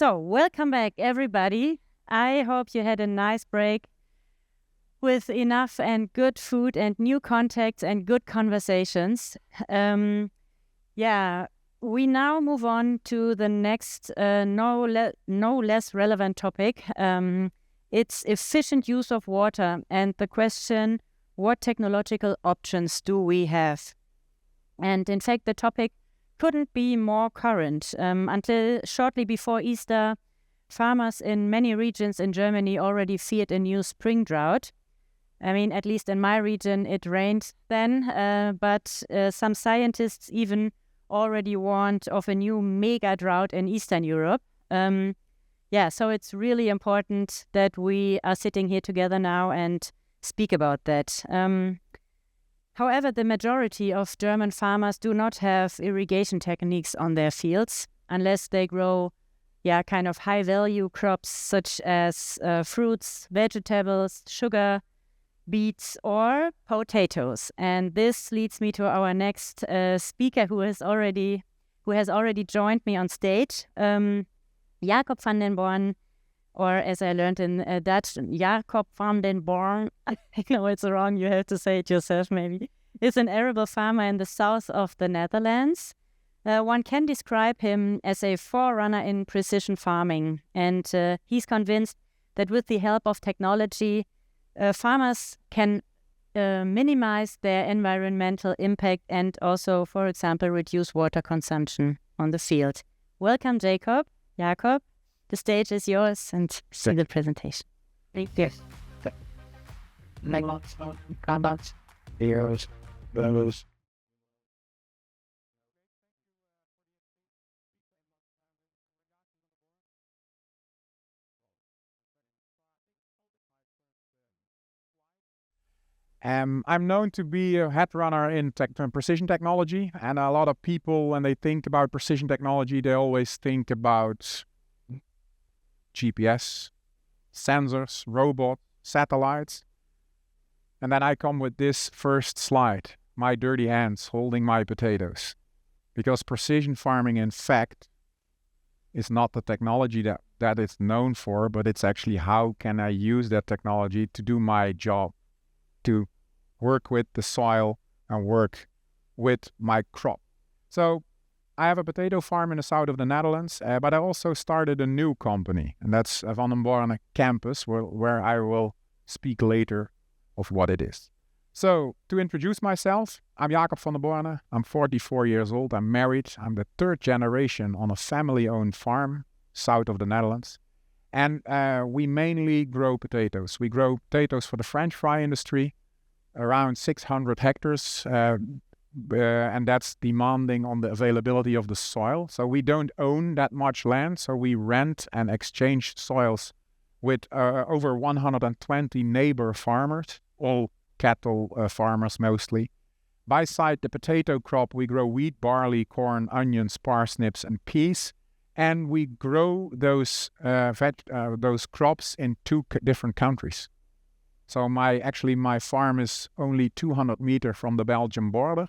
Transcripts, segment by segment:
So, welcome back, everybody. I hope you had a nice break with enough and good food and new contacts and good conversations. We now move on to the next no less relevant topic. It's efficient use of water and the question, what technological options do we have? And in fact, the topic couldn't be more current. Until shortly before Easter, farmers in many regions in Germany already feared a new spring drought. I mean, at least in my region, it rained then, but some scientists even already warned of a new mega drought in Eastern Europe. So it's really important that we are sitting here together now and speak about that. However, the majority of German farmers do not have irrigation techniques on their fields unless they grow kind of high-value crops such as fruits, vegetables, sugar, beets, or potatoes. And this leads me to our next speaker who has already joined me on stage, Jacob van den Borne, or as I learned in Dutch, Jacob van den Borne. I know it's wrong, you have to say it yourself maybe. Is an arable farmer in the south of the Netherlands. One can describe him as a forerunner in precision farming, and he's convinced that with the help of technology, farmers can minimize their environmental impact and also, for example, reduce water consumption on the field. Welcome, Jacob. The stage is yours and see the presentation. Thank you. I'm known to be a head runner in precision technology, and a lot of people, when they think about precision technology, they always think about GPS, sensors, robots, satellites. And then I come with this first slide, my dirty hands holding my potatoes. Because precision farming, in fact, is not the technology that it's known for, but it's actually how can I use that technology to do my job, to work with the soil and work with my crop. So I have a potato farm in the south of the Netherlands, but I also started a new company, and that's Van den Borne Campus, where I will speak later of what it is. So, to introduce myself, I'm Jacob van den Borne. I'm 44 years old. I'm married. I'm the third generation on a family-owned farm south of the Netherlands. And we mainly grow potatoes. We grow potatoes for the French fry industry, around 600 hectares, and that's demanding on the availability of the soil. So we don't own that much land, so we rent and exchange soils with over 120 neighbor farmers, all cattle farmers mostly. Beside the potato crop, we grow wheat, barley, corn, onions, parsnips, and peas. And we grow those crops in two different countries. So my farm is only 200 meters from the Belgian border,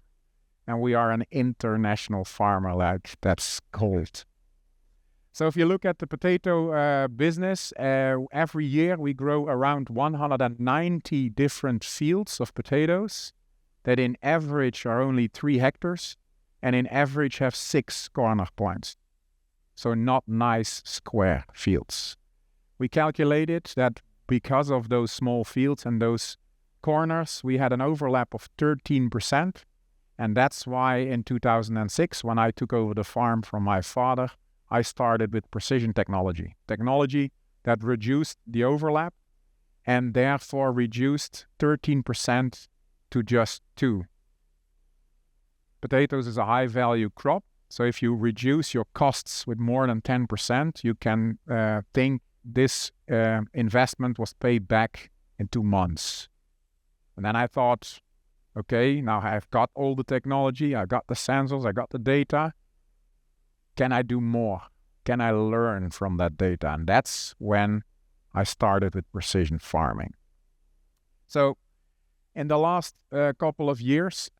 and we are an international farmer, like that's called. So if you look at the potato business, every year we grow around 190 different fields of potatoes that in average are only 3 hectares and in average have 6 corner points. So not nice square fields. We calculated that because of those small fields and those corners, we had an overlap of 13%. And that's why in 2006, when I took over the farm from my father, I started with precision technology that reduced the overlap and therefore reduced 13% to just 2%. Potatoes is a high value crop, so if you reduce your costs with more than 10%, you can think this investment was paid back in 2 months. And then I thought, okay, now I've got all the technology, I got the sensors, I got the data. Can I do more? Can I learn from that data? And that's when I started with precision farming. So in the last couple of years,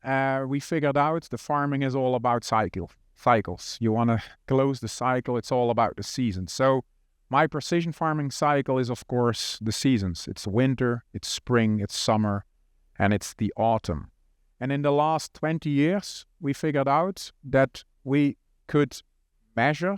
we figured out the farming is all about cycle. cycles. You want to close the cycle. It's all about the season. So my precision farming cycle is, of course, the seasons. It's winter, it's spring, it's summer, and it's the autumn. And in the last 20 years, we figured out that we could measure,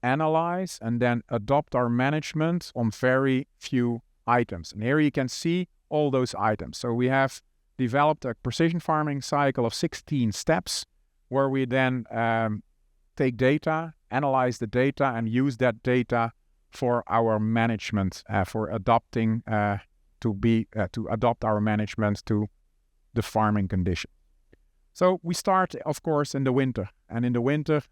analyze, and then adopt our management on very few items. And here you can see all those items. So we have developed a precision farming cycle of 16 steps where we then take data, analyze the data, and use that data for our management, for adopting to adopt our management to the farming condition. So we start, of course, in the winter. And in the winter,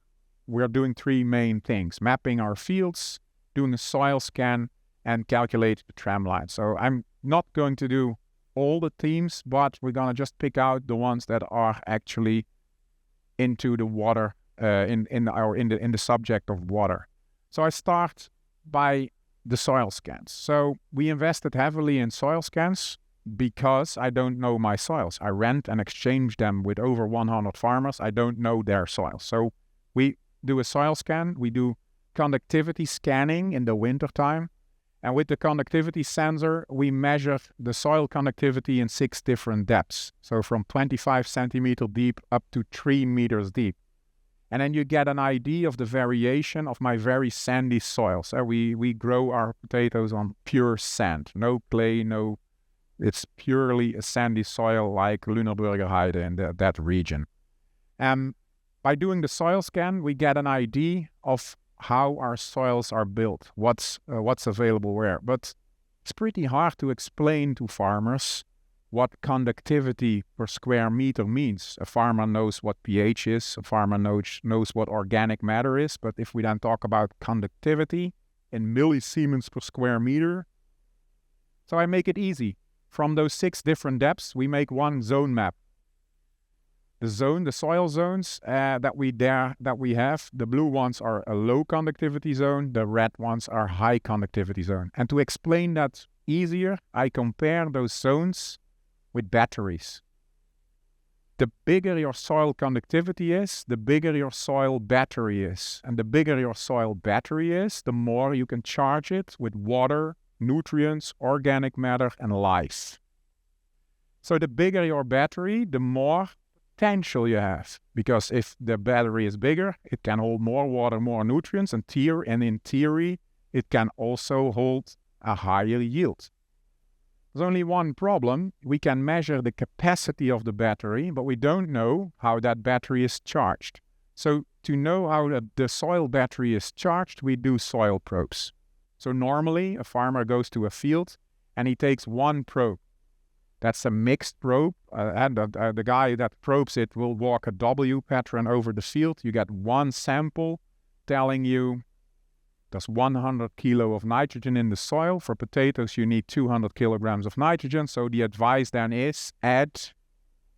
we're doing three main things: mapping our fields, doing a soil scan, and calculate the tram line. So I'm not going to do all the themes, but we're going to just pick out the ones that are actually into the water, in the subject of water. So I start by the soil scans. So we invested heavily in soil scans because I don't know my soils. I rent and exchange them with over 100 farmers. I don't know their soils. So we do a soil scan. We do conductivity scanning in the winter time. And with the conductivity sensor, we measure the soil conductivity in 6 different depths. So from 25 centimeter deep up to 3 meters deep. And then you get an idea of the variation of my very sandy soil. So we grow our potatoes on pure sand. No clay, it's purely a sandy soil like Lunenburger Heide in that region. By doing the soil scan, we get an idea of how our soils are built, what's available where. But it's pretty hard to explain to farmers what conductivity per square meter means. A farmer knows what pH is, a farmer knows what organic matter is, but if we then talk about conductivity in millisiemens per square meter, so I make it easy. From those 6 different depths, we make one zone map. The soil zones that we have, the blue ones are a low conductivity zone, the red ones are high conductivity zone. And to explain that easier, I compare those zones with batteries. The bigger your soil conductivity is, the bigger your soil battery is. And the bigger your soil battery is, the more you can charge it with water, nutrients, organic matter, and life. So the bigger your battery, the more potential you have. Because if the battery is bigger, it can hold more water, more nutrients, and in theory, it can also hold a higher yield. There's only one problem. We can measure the capacity of the battery, but we don't know how that battery is charged. So to know how the soil battery is charged, we do soil probes. So normally a farmer goes to a field and he takes one probe. That's a mixed probe, and the guy that probes it will walk a W pattern over the field. You get one sample telling you there's 100 kilo of nitrogen in the soil. For potatoes, you need 200 kilograms of nitrogen. So the advice then is add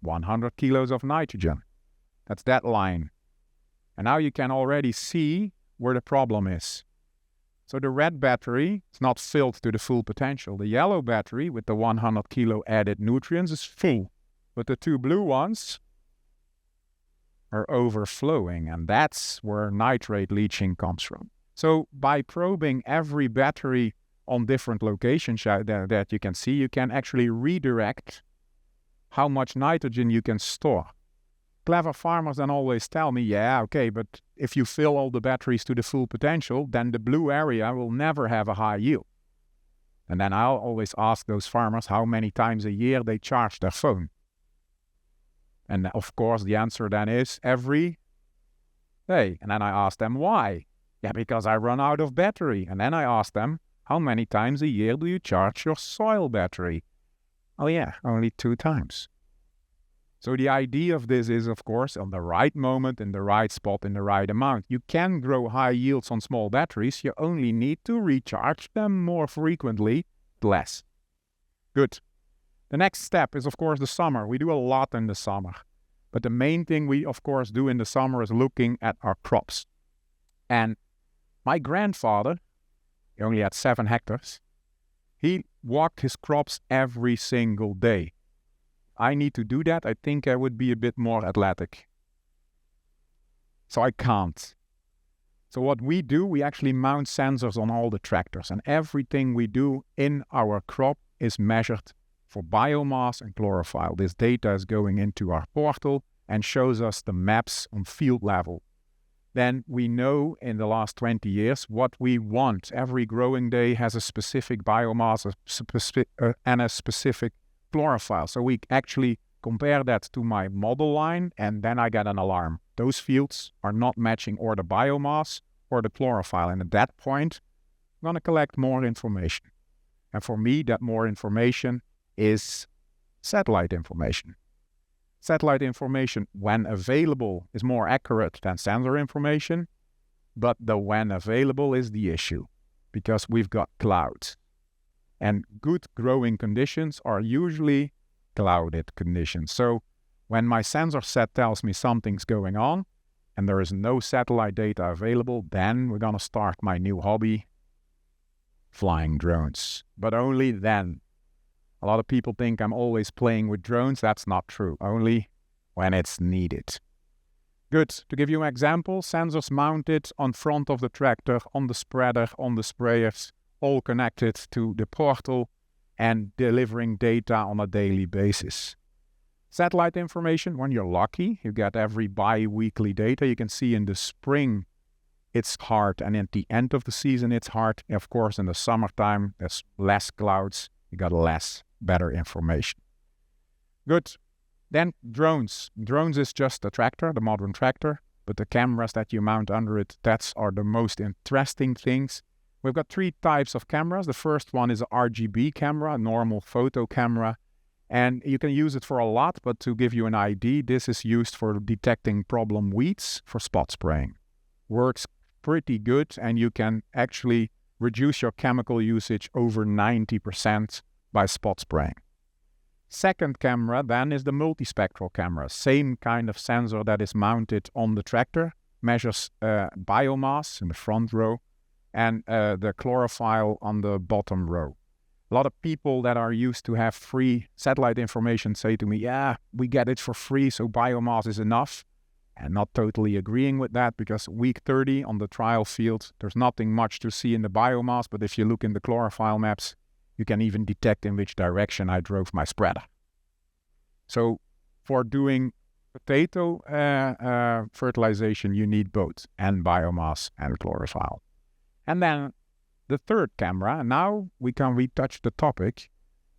100 kilos of nitrogen. That's that line. And now you can already see where the problem is. So the red battery is not filled to the full potential. The yellow battery with the 100 kilo added nutrients is full. But the 2 blue ones are overflowing. And that's where nitrate leaching comes from. So by probing every battery on different locations that you can see, you can actually redirect how much nitrogen you can store. Clever farmers then always tell me, yeah, okay, but if you fill all the batteries to the full potential, then the blue area will never have a high yield. And then I'll always ask those farmers how many times a year they charge their phone. And of course, the answer then is every day. And then I ask them why. Yeah, because I run out of battery. And then I ask them, how many times a year do you charge your soil battery? Oh yeah, only 2 times. So the idea of this is, of course, on the right moment, in the right spot, in the right amount. You can grow high yields on small batteries. You only need to recharge them more frequently, less. Good. The next step is, of course, the summer. We do a lot in the summer. But the main thing we, of course, do in the summer is looking at our crops. And my grandfather, he only had 7 hectares, he walked his crops every single day. I need to do that. I think I would be a bit more athletic. So I can't. So what we do, we actually mount sensors on all the tractors, and everything we do in our crop is measured for biomass and chlorophyll. This data is going into our portal and shows us the maps on field level. Then we know in the last 20 years what we want. Every growing day has a specific biomass and a specific chlorophyll. So we actually compare that to my model line, and then I get an alarm. Those fields are not matching or the biomass or the chlorophyll. And at that point, I'm going to collect more information. And for me, that more information is satellite information. Satellite information, when available, is more accurate than sensor information, but the when available is the issue, because we've got clouds. And good growing conditions are usually clouded conditions. So when my sensor set tells me something's going on and there is no satellite data available, then we're going to start my new hobby, flying drones. But only then. A lot of people think I'm always playing with drones. That's not true. Only when it's needed. Good. To give you an example, sensors mounted on front of the tractor, on the spreader, on the sprayers, all connected to the portal and delivering data on a daily basis. Satellite information, when you're lucky, you get every bi-weekly data. You can see in the spring it's hard, and at the end of the season it's hard. Of course, in the summertime there's less clouds, you got better information. Good. Then drones. Drones is just a tractor, the modern tractor, but the cameras that you mount under it, are the most interesting things. We've got 3 types of cameras. The first one is a RGB camera, a normal photo camera. And you can use it for a lot, but to give you an idea, this is used for detecting problem weeds for spot spraying. Works pretty good, and you can actually reduce your chemical usage over 90% by spot spraying. Second camera then is the multispectral camera. Same kind of sensor that is mounted on the tractor, measures biomass in the front row and the chlorophyll on the bottom row. A lot of people that are used to have free satellite information say to me, yeah, we get it for free, so biomass is enough. And not totally agreeing with that, because week 30 on the trial field, there's nothing much to see in the biomass, but if you look in the chlorophyll maps, you can even detect in which direction I drove my spreader. So for doing potato fertilization, you need both, and biomass and chlorophyll. And then the third camera, now we can retouch the topic,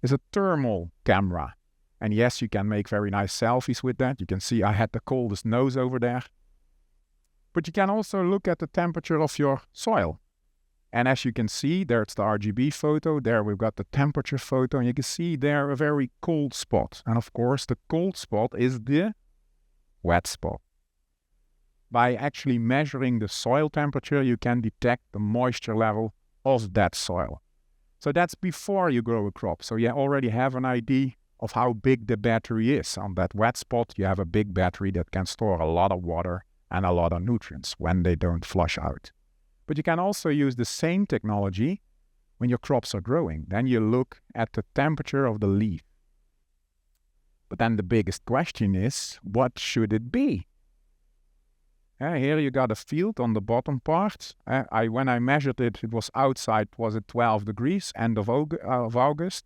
is a thermal camera. And yes, you can make very nice selfies with that. You can see I had the coldest nose over there. But you can also look at the temperature of your soil. And as you can see, there's the RGB photo. There we've got the temperature photo. And you can see there a very cold spot. And of course, the cold spot is the wet spot. By actually measuring the soil temperature, you can detect the moisture level of that soil. So that's before you grow a crop. So you already have an idea of how big the battery is. On that wet spot, you have a big battery that can store a lot of water and a lot of nutrients when they don't flush out. But you can also use the same technology when your crops are growing. Then you look at the temperature of the leaf. But then the biggest question is, what should it be? Here you got a field on the bottom part. When I measured it, it was outside, was at 12 degrees, end of August.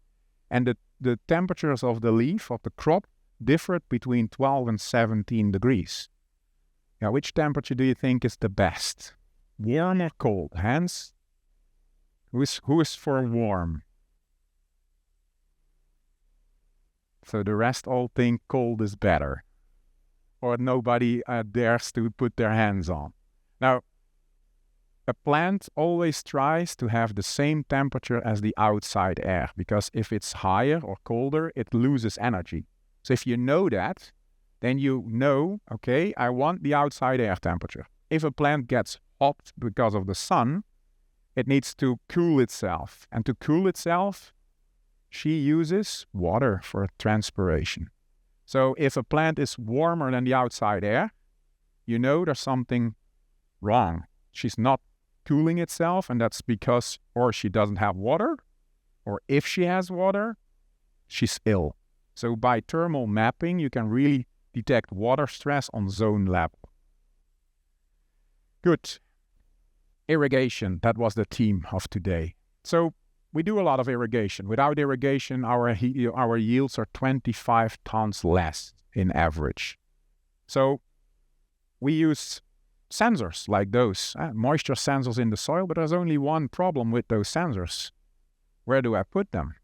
And the temperatures of the leaf of the crop differed between 12 and 17 degrees. Now, which temperature do you think is the best? Warm or cold? Hans? Who is for warm? So the rest all think cold is better. Or nobody dares to put their hands on. Now, a plant always tries to have the same temperature as the outside air, because if it's higher or colder, it loses energy. So if you know that, then you know, okay, I want the outside air temperature. If a plant gets hot because of the sun, it needs to cool itself. And to cool itself, she uses water for transpiration. So if a plant is warmer than the outside air, you know there's something wrong. She's not cooling itself, and that's because or she doesn't have water, or if she has water, she's ill. So by thermal mapping, you can really detect water stress on zone level. Good. Irrigation, that was the theme of today. So we do a lot of irrigation. Without irrigation, our yields are 25 tons less in average. So we use sensors like those, moisture sensors in the soil, but there's only one problem with those sensors. Where do I put them?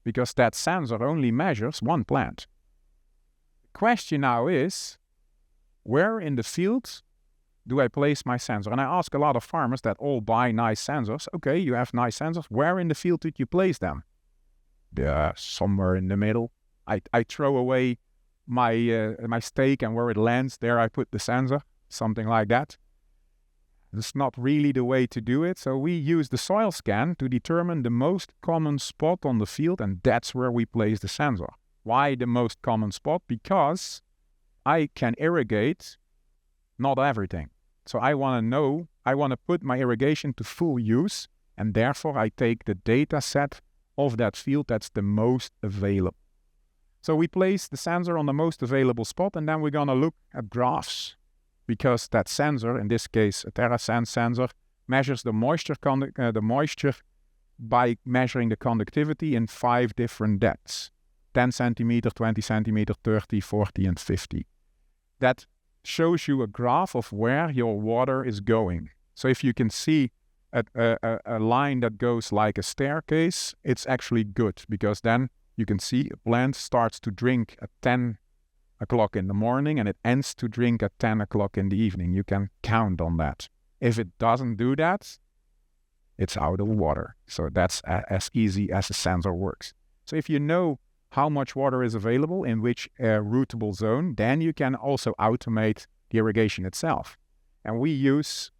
Because that sensor only measures one plant. The question now is, where in the field do I place my sensor? And I ask a lot of farmers that all buy nice sensors. Okay, you have nice sensors. Where in the field did you place them? Yeah, somewhere in the middle. I throw away my stake, and where it lands, there I put the sensor, something like that. It's not really the way to do it. So we use the soil scan to determine the most common spot on the field, and that's where we place the sensor. Why the most common spot? Because I can irrigate not everything. So I want to put my irrigation to full use, and therefore I take the data set of that field that's the most available. So we place the sensor on the most available spot, and then we're going to look at graphs, because that sensor, in this case a TerraSense sensor, measures the moisture by measuring the conductivity in 5 different depths: 10 centimeter, 20 centimeter, 30, 40, and 50. That shows you a graph of where your water is going. So if you can see a line that goes like a staircase, it's actually good, because then you can see a plant starts to drink at 10 o'clock in the morning and it ends to drink at 10 o'clock in the evening. You can count on that. If it doesn't do that, it's out of water. So that's as easy as a sensor works. So if you know how much water is available in which rootable zone, then you can also automate the irrigation itself. And we use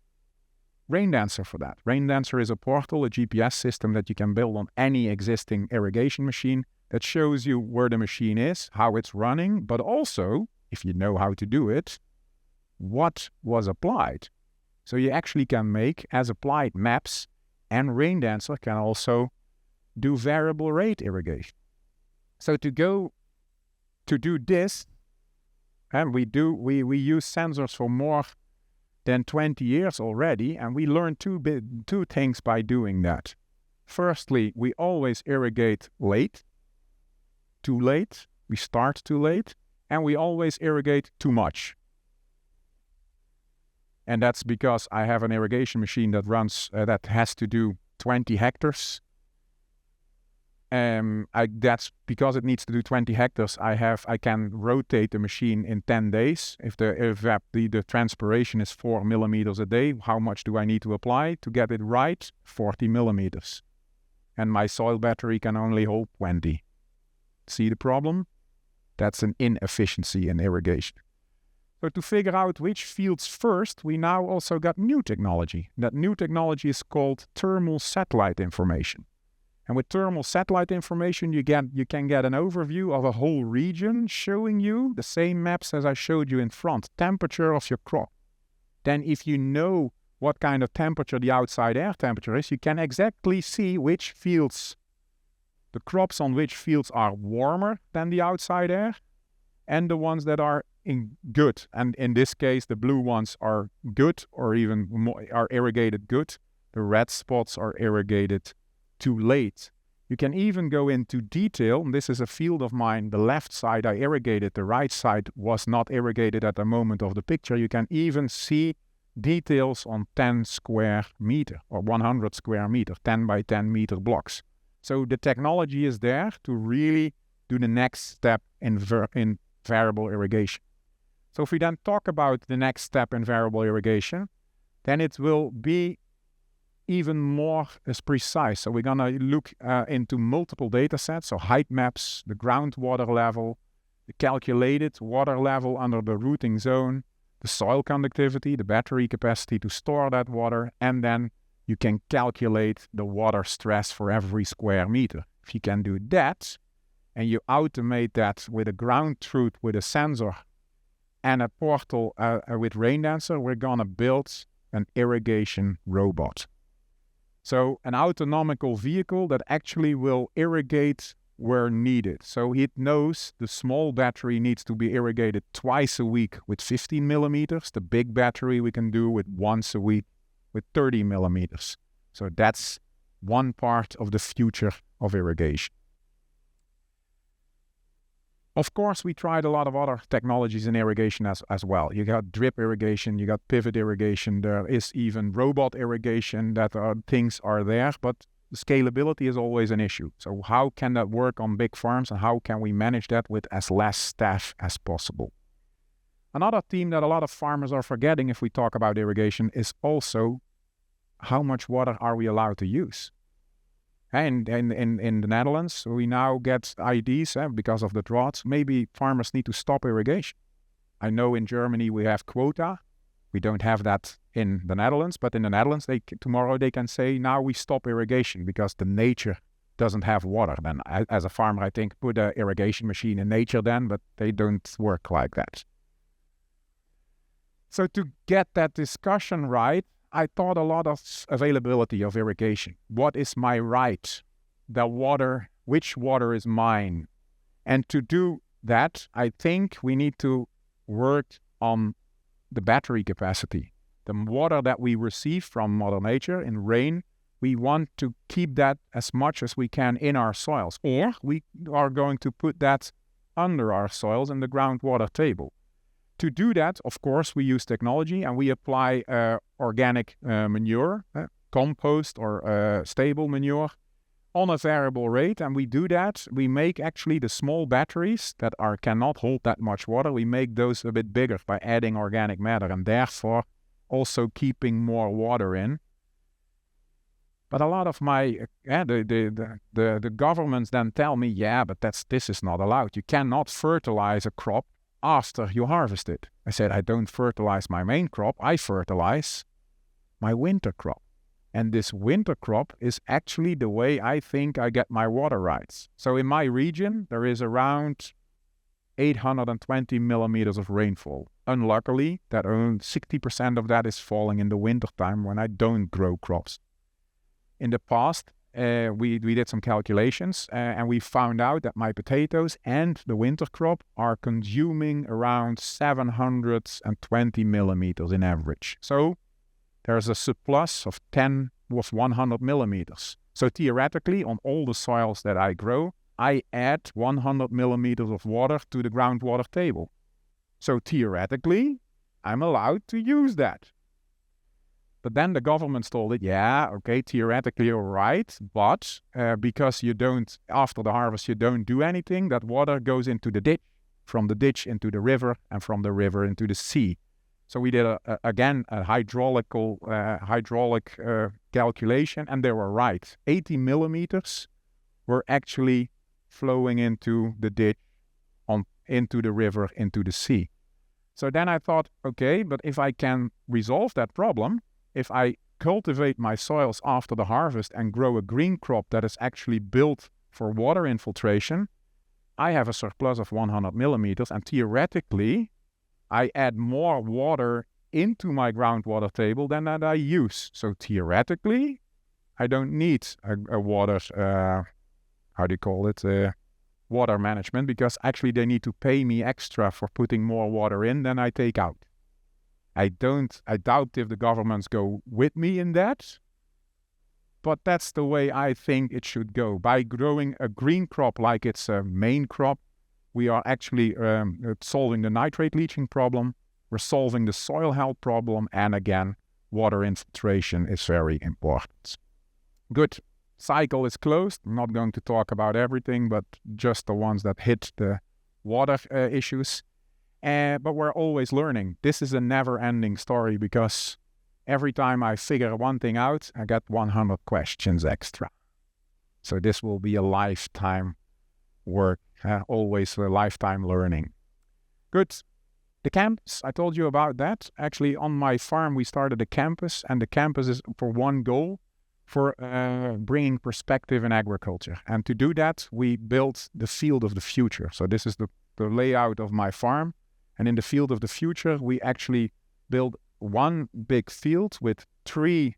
Raindancer for that. Raindancer is a portal, a GPS system that you can build on any existing irrigation machine that shows you where the machine is, how it's running, but also, if you know how to do it, what was applied. So you actually can make as applied maps, and Raindancer can also do variable rate irrigation. So to do this, and we use sensors for more than 20 years already, and we learned two things by doing that. Firstly, we always irrigate late, too late, we start too late, and we always irrigate too much. And that's because I have an irrigation machine that runs, that has to do 20 hectares. That's because it needs to do 20 hectares. I can rotate the machine in 10 days. If the transpiration is 4 millimeters a day, how much do I need to apply to get it right? 40 millimeters. And my soil battery can only hold 20. See the problem? That's an inefficiency in irrigation. So to figure out which fields first, we now also got new technology. That new technology is called thermal satellite information. And with thermal satellite information, you can get an overview of a whole region, showing you the same maps as I showed you in front, temperature of your crop. Then if you know what kind of temperature the outside air temperature is, you can exactly see which fields, the crops on which fields are warmer than the outside air, and the ones that are good. And in this case, the blue ones are good, or even more, are irrigated good. The red spots are irrigated too late. You can even go into detail, and this is a field of mine. The left side I irrigated, the right side was not irrigated at the moment of the picture. You can even see details on 10 square meter or 100 square meter, 10 by 10 meter blocks. So the technology is there to really do the next step in variable irrigation. So if we then talk about the next step in variable irrigation, then it will be even more precise. So we're going to look into multiple data sets, so height maps, the groundwater level, the calculated water level under the rooting zone, the soil conductivity, the battery capacity to store that water, and then you can calculate the water stress for every square meter. If you can do that, and you automate that with a ground truth, with a sensor, and a portal with Raindancer, we're going to build an irrigation robot. So an autonomical vehicle that actually will irrigate where needed. So it knows the small battery needs to be irrigated twice a week with 15 millimeters. The big battery we can do with once a week with 30 millimeters. So that's one part of the future of irrigation. Of course, we tried a lot of other technologies in irrigation as well. You got drip irrigation, you got pivot irrigation, there is even robot irrigation, things are there, but scalability is always an issue. So how can that work on big farms and how can we manage that with as less staff as possible? Another theme that a lot of farmers are forgetting if we talk about irrigation is also how much water are we allowed to use? And in the Netherlands, we now get ideas because of the droughts. Maybe farmers need to stop irrigation. I know in Germany we have quota. We don't have that in the Netherlands, but in the Netherlands, tomorrow they can say, now we stop irrigation because the nature doesn't have water. Then as a farmer, I think, put an irrigation machine in nature then, but they don't work like that. So to get that discussion right, I thought a lot of availability of irrigation. What is my right? The water, which water is mine? And to do that, I think we need to work on the battery capacity. The water that we receive from Mother Nature in rain, we want to keep that as much as we can in our soils. Or we are going to put that under our soils in the groundwater table. To do that, of course, we use technology and we apply organic manure, compost or stable manure on a variable rate. And we do that. We make actually the small batteries that cannot hold that much water. We make those a bit bigger by adding organic matter and therefore also keeping more water in. But a lot of the governments then tell me, yeah, but this is not allowed. You cannot fertilize a crop after you harvest it. I said, I don't fertilize my main crop, I fertilize my winter crop. And this winter crop is actually the way I think I get my water rights. So in my region, there is around 820 millimeters of rainfall. Unluckily, that around 60% of that is falling in the winter time when I don't grow crops. In the past, we did some calculations and we found out that my potatoes and the winter crop are consuming around 720 millimeters in average. So there's a surplus of 100 millimeters. So theoretically, on all the soils that I grow, I add 100 millimeters of water to the groundwater table. So theoretically, I'm allowed to use that. But then the government told it, yeah, okay, theoretically you're right, but because you don't, after the harvest, you don't do anything, that water goes into the ditch, from the ditch into the river, and from the river into the sea. So we did, again, a hydraulic calculation, and they were right. 80 millimeters were actually flowing into the ditch, into the river, into the sea. So then I thought, okay, but if I can resolve that problem, if I cultivate my soils after the harvest and grow a green crop that is actually built for water infiltration, I have a surplus of 100 millimeters, and theoretically, I add more water into my groundwater table than that I use. So theoretically, I don't need a water, water management, because actually they need to pay me extra for putting more water in than I take out. I doubt if the governments go with me in that, but that's the way I think it should go. By growing a green crop like it's a main crop, we are actually solving the nitrate leaching problem, we're solving the soil health problem, and again, water infiltration is very important. Good. Cycle is closed. I'm not going to talk about everything, but just the ones that hit the water issues. But we're always learning. This is a never-ending story because every time I figure one thing out, I get 100 questions extra. So this will be a lifetime work, always a lifetime learning. Good. The campus, I told you about that. Actually, on my farm, we started a campus, and the campus is for one goal, for bringing perspective in agriculture. And to do that, we built the field of the future. So this is the layout of my farm. And in the field of the future, we actually built one big field with 3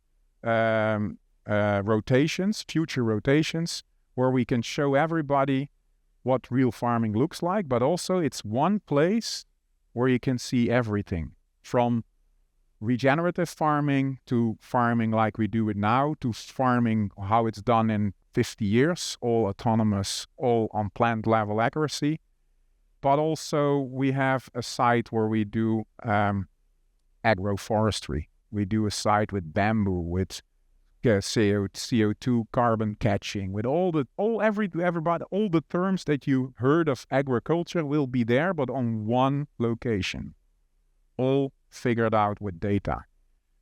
rotations, future rotations, where we can show everybody what real farming looks like, but also it's one place where you can see everything from regenerative farming to farming like we do it now, to farming how it's done in 50 years, all autonomous, all on plant level accuracy. But also we have a site where we do agroforestry. We do a site with bamboo, with CO2 carbon catching, with all the terms that you heard of agriculture will be there, but on one location, all figured out with data.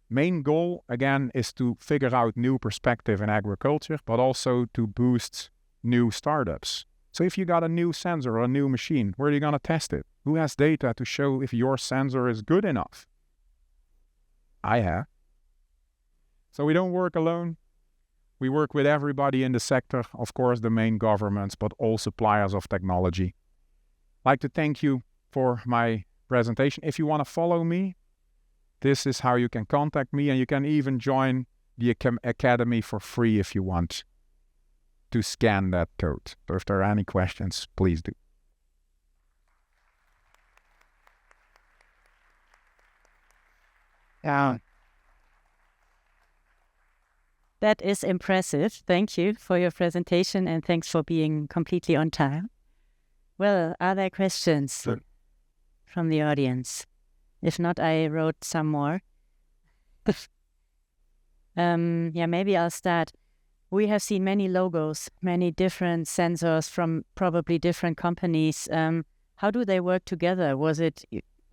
Main goal again is to figure out new perspective in agriculture, but also to boost new startups. So if you got a new sensor or a new machine, where are you going to test it? Who has data to show if your sensor is good enough? I have. So we don't work alone. We work with everybody in the sector, of course, the main governments, but all suppliers of technology. I'd like to thank you for my presentation. If you want to follow me, this is how you can contact me, and you can even join the Academy for free if you want to scan that code. So if there are any questions, please do. That is impressive. Thank you for your presentation, and thanks for being completely on time. Well, are there questions from the audience? If not, I wrote some more. Maybe I'll start. We have seen many logos, many different sensors from probably different companies. How do they work together? Was it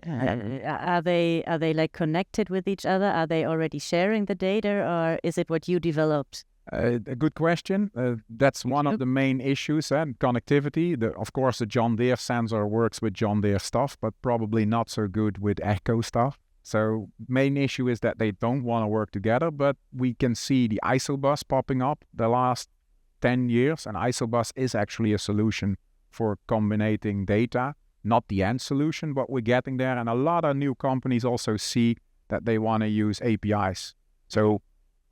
are they like connected with each other? Are they already sharing the data, or is it what you developed? A good question. That's one of the main issues, connectivity. Of course, the John Deere sensor works with John Deere stuff, but probably not so good with Echo stuff. So main issue is that they don't want to work together, but we can see the isobus popping up the last 10 years, and isobus is actually a solution for combining data, not the end solution, but we're getting there. And a lot of new companies also see that they want to use APIs. So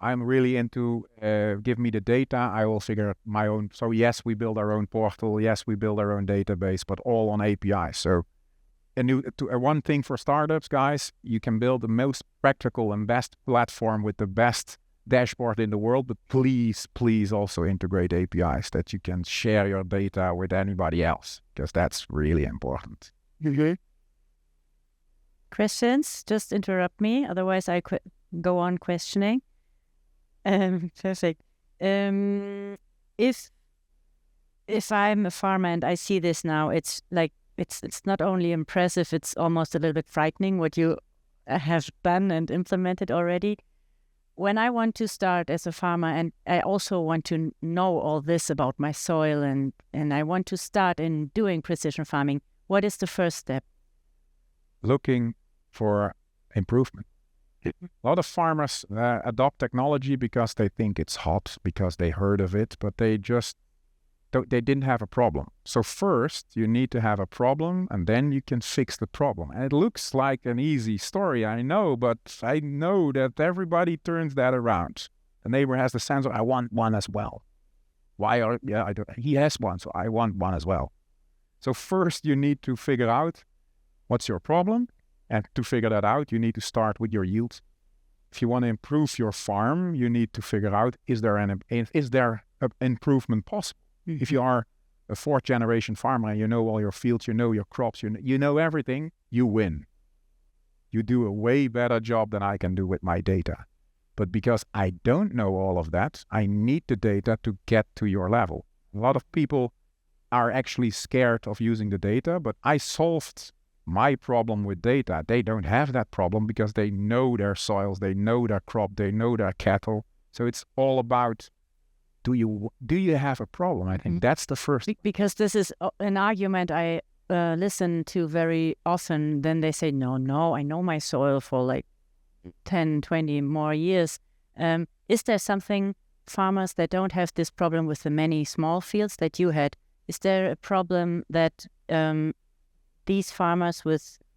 I'm really into give me the data, I will figure my own. So yes, we build our own portal. Yes, we build our own database, but all on APIs. So one thing for startups, guys, you can build the most practical and best platform with the best dashboard in the world, but please also integrate APIs that you can share your data with anybody else, because that's really important. Questions? Just interrupt me, otherwise I could go on questioning. Perfect. If I'm a farmer and I see this now, it's like it's not only impressive, it's almost a little bit frightening what you have done and implemented already. When I want to start as a farmer, and I also want to know all this about my soil, and I want to start in doing precision farming, what is the first step? Looking for improvement. A lot of farmers adopt technology because they think it's hot, because they heard of it, but they didn't have a problem. So first, you need to have a problem, and then you can fix the problem. And it looks like an easy story, I know, but I know that everybody turns that around. The neighbor has the sensor, I want one as well. He has one, so I want one as well. So first, you need to figure out what's your problem. And to figure that out, you need to start with your yield. If you want to improve your farm, you need to figure out, is there an improvement possible? Mm-hmm. If you are a fourth generation farmer and you know all your fields, you know your crops, you know everything, you win. You do a way better job than I can do with my data. But because I don't know all of that, I need the data to get to your level. A lot of people are actually scared of using the data, but I solved my problem with data. They don't have that problem because they know their soils, they know their crop, they know their cattle. So it's all about, do you have a problem? I think that's the first. Because this is an argument I listen to very often. Then they say, no, I know my soil for like 10, 20 more years. Is there something, farmers that don't have this problem with the many small fields that you had, is there a problem that these farmers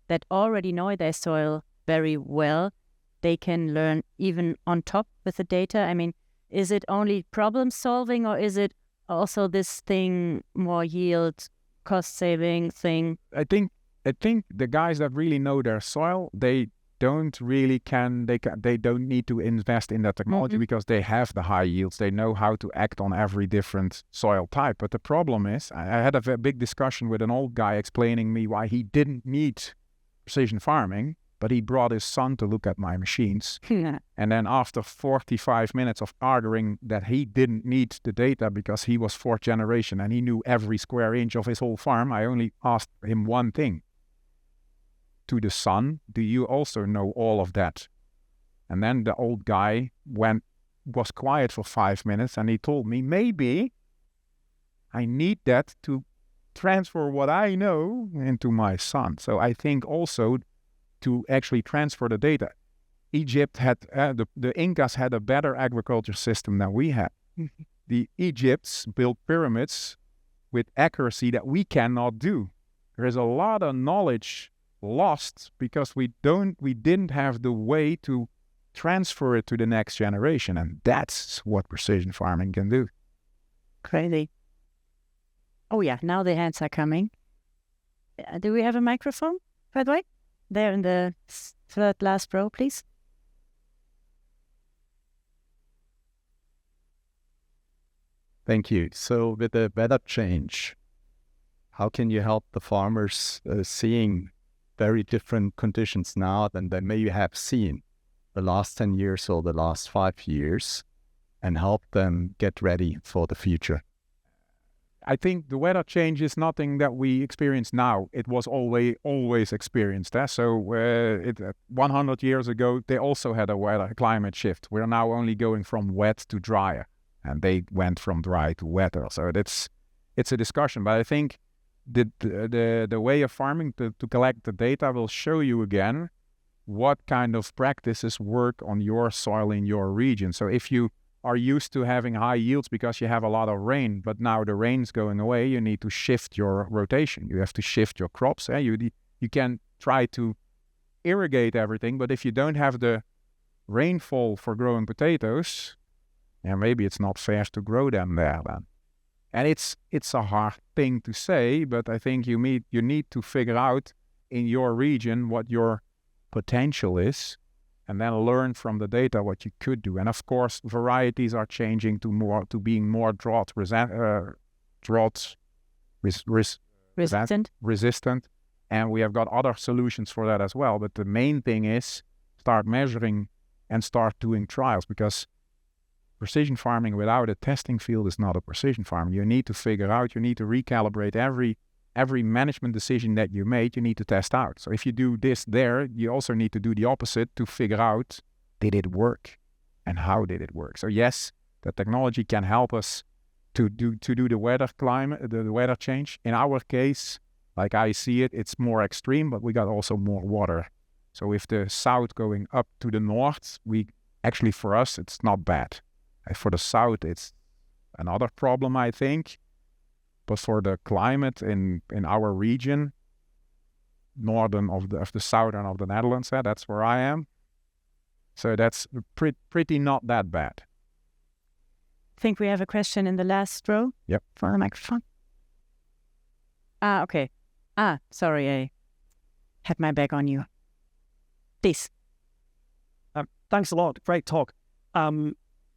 that already know their soil very well, they can learn even on top with the data? I mean, is it only problem solving, or is it also this thing, more yield, cost saving thing? I think the guys that really know their soil, they don't need to invest in that technology because they have the high yields. They know how to act on every different soil type. But the problem is, I had a big discussion with an old guy explaining me why he didn't need precision farming, but he brought his son to look at my machines. And then after 45 minutes of arguing that he didn't need the data because he was fourth generation and he knew every square inch of his whole farm, I only asked him one thing. To the son, do you also know all of that? And then the old guy was quiet for 5 minutes and he told me, maybe I need that to transfer what I know into my son. So I think also to actually transfer the data. Egypt had, the Incas had a better agriculture system than we had. The Egypts built pyramids with accuracy that we cannot do. There is a lot of knowledge lost because we didn't have the way to transfer it to the next generation, and that's what precision farming can do. Crazy. Oh yeah, now the hands are coming. Do we have a microphone, by the way? There in the third last row, please. Thank you. So with the weather change, how can you help the farmers seeing very different conditions now than they may have seen the last 10 years or the last 5 years, and help them get ready for the future? I think the weather change is nothing that we experience now. It was always experienced. So 100 years ago, they also had a climate shift. We're now only going from wet to drier, and they went from dry to wetter. So it's a discussion, but I think the way of farming to collect the data will show you again what kind of practices work on your soil in your region. So if you are used to having high yields because you have a lot of rain, but now the rain's going away, you need to shift your rotation. You have to shift your crops. You can try to irrigate everything, but if you don't have the rainfall for growing potatoes, maybe it's not fair to grow them there then. And it's a hard thing to say, but I think you need to figure out in your region what your potential is, and then learn from the data what you could do. And of course, varieties are changing to being more drought resistant, and we have got other solutions for that as well. But the main thing is start measuring and start doing trials, because precision farming without a testing field is not a precision farming. You need to figure out, you need to recalibrate every management decision that you made, you need to test out. So if you do this there, you also need to do the opposite to figure out, did it work and how did it work? So yes, the technology can help us to do the weather climate, the weather change. In our case, like I see it, it's more extreme, but we got also more water. So with the south going up to the north, for us, it's not bad. For the south, it's another problem, I think. But for the climate in our region, northern of the southern of the Netherlands, that's where I am. So that's pretty not that bad. I think we have a question in the last row. Yep. For the microphone. Okay. Sorry, I had my back on you. Please. Thanks a lot. Great talk.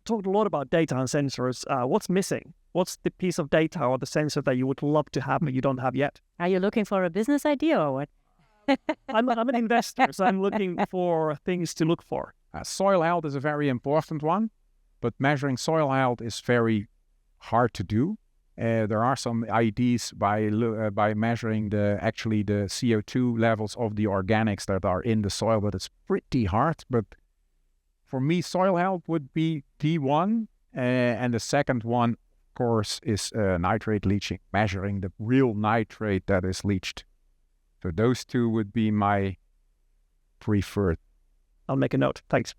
Talked a lot about data and sensors. What's missing? What's the piece of data or the sensor that you would love to have but you don't have yet? Are you looking for a business idea or what? I'm an investor, so I'm looking for things to look for. Soil health is a very important one, but measuring soil health is very hard to do. There are some ideas by measuring the CO2 levels of the organics that are in the soil, but it's pretty hard. But for me, soil health would be D1, and the second one, of course, is nitrate leaching, measuring the real nitrate that is leached. So those two would be my preferred. I'll make a note. Thanks.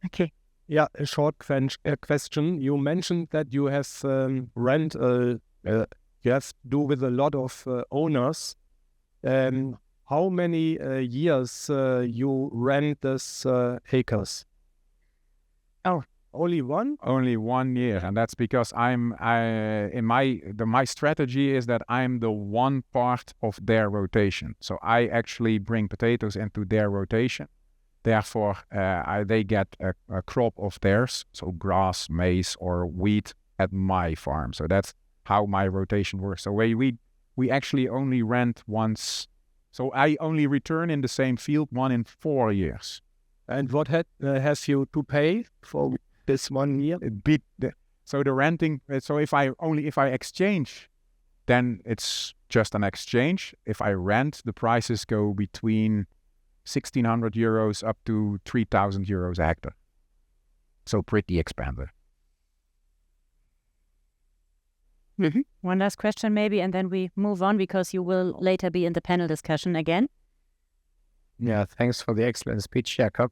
Okay. Yeah, a short question. You mentioned that you have you have to do with a lot of owners. How many years you rent this acres? Oh, Only one? Only 1 year, and that's because my strategy is that I'm the one part of their rotation. So I actually bring potatoes into their rotation. Therefore, they get a crop of theirs, so grass, maize, or wheat at my farm. So that's how my rotation works. So we actually only rent once. So I only return in the same field 1 in 4 years. And what has you to pay for this 1 year? So the renting. So if I exchange, then it's just an exchange. If I rent, the prices go between 1,600 euros up to 3,000 euros a hectare. So pretty expensive. Mm-hmm. One last question maybe, and then we move on because you will later be in the panel discussion again. Yeah, thanks for the excellent speech, Jacob.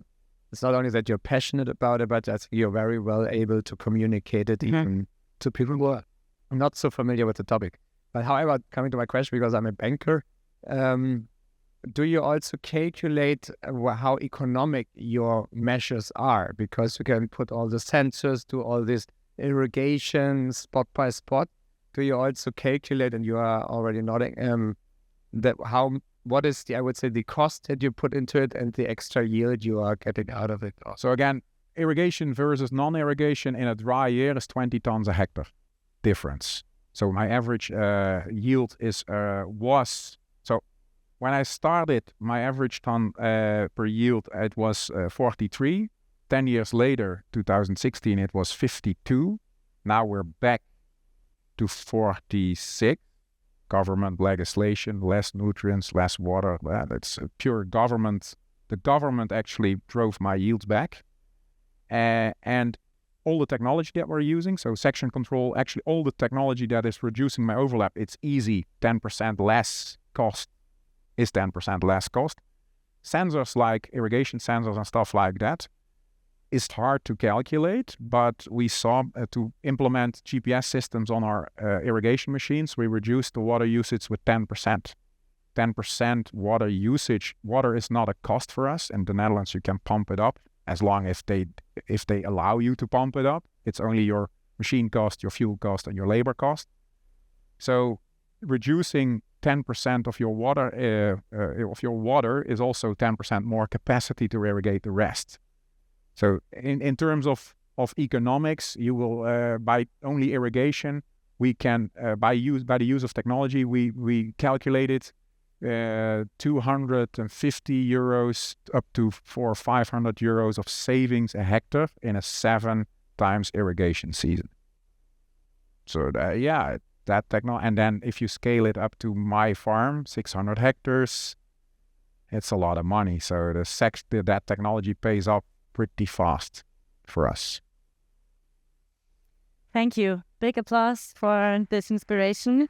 It's not only that you're passionate about it, but I think you're very well able to communicate it even to people who are not so familiar with the topic. But however, coming to my question, because I'm a banker, do you also calculate how economic your measures are? Because you can put all the sensors, do all this irrigation spot by spot. Do you also calculate, and you are already nodding, what is the cost that you put into it and the extra yield you are getting out of it? So again, irrigation versus non-irrigation in a dry year is 20 tons a hectare difference. So my average yield was when I started, my average ton per yield, it was 43. 10 years later, 2016, it was 52. Now we're back to 46. Government legislation, less nutrients, less water. That's pure government. The government actually drove my yields back. And all the technology that we're using, so section control, actually all the technology that is reducing my overlap, it's easy, 10% less cost is 10% less cost. Sensors like irrigation sensors and stuff like that is hard to calculate, but we saw to implement GPS systems on our irrigation machines, we reduced the water usage with 10%. 10% water usage. Water is not a cost for us. In the Netherlands, you can pump it up as long as if they allow you to pump it up. It's only your machine cost, your fuel cost, and your labor cost. So reducing 10% of your water is also 10% more capacity to irrigate the rest. So in terms of economics, you will by only irrigation, we can by the use of technology, we calculated 250 euros up to 400 or 500 euros of savings a hectare in a 7 times irrigation season. So that technology, and then if you scale it up to my farm, 600 hectares, it's a lot of money. So that technology pays off pretty fast for us. Thank you. Big applause for this inspiration.